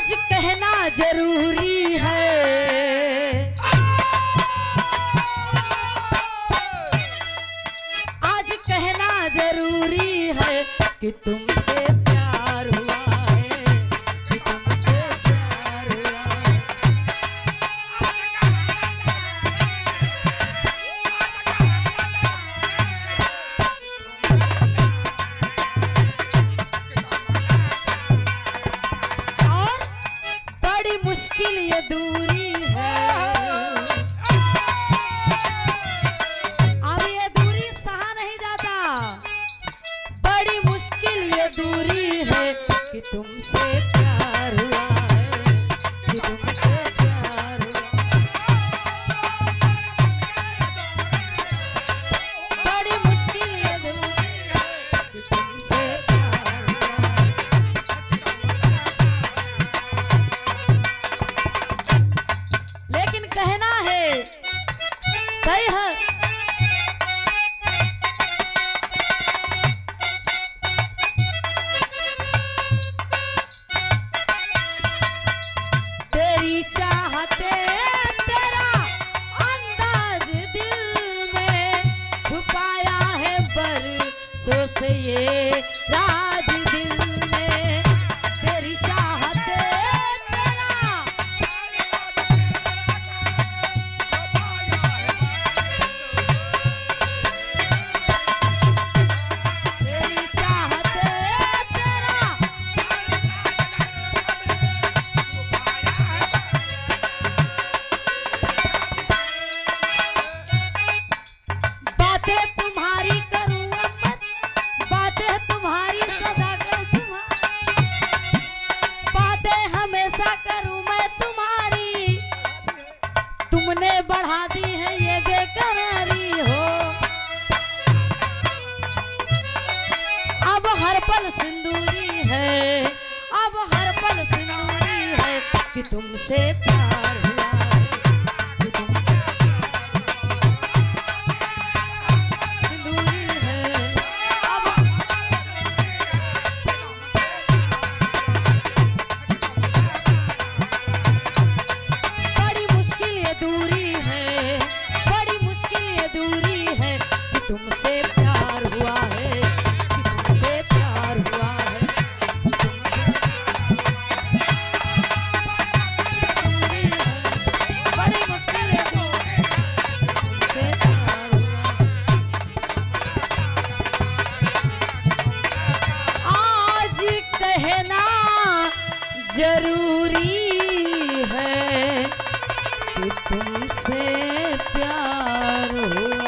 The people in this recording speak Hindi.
आज कहना जरूरी है, आज कहना जरूरी है कि तुमसे प्यार हुआ है, कि तुमसे प्यार हुआ है। और बड़ी मुश्किल ये दूरी है, अब ये दूरी सहा नहीं जाता। बड़ी मुश्किल ये दूरी है कि तुमसे प्यार हुआ है, कि तुमसे प्यार हुआ। बड़ी मुश्किल ये दूरी है कि तुमसे प्यार हुआ है। लेकिन कहना है सही है, तेरी चाहते तेरा अंदाज दिल में छुपाया है बरसों से ये राज दिल में। तेरी चाहते तेरा, तेरी चाहते तेरा बातें तुम्हारी करूं अम्मत, बातें तुम्हारी सदा करूं तुम्हारी, बातें हमेशा करूं मैं तुम्हारी। तुमने बढ़ा दी है ये बेकरारी हो, अब हर पल सिंदूरी है, अब हर पल सिंदूरी है कि तुमसे प्यार हुआ है, कि तुमसे सिंदूरी है। अब बड़ी मुश्किल ये दूरी है, बड़ी मुश्किल ये दूरी है कि तुमसे प्यार हुआ है, कि तुमसे प्यार हुआ है, कि तुमसे दूरी है। बड़ी मुश्किल ये दूरी है, तुमसे प्यार हुआ है। आज कहना जरूरी है कि तुमसे प्यार हो।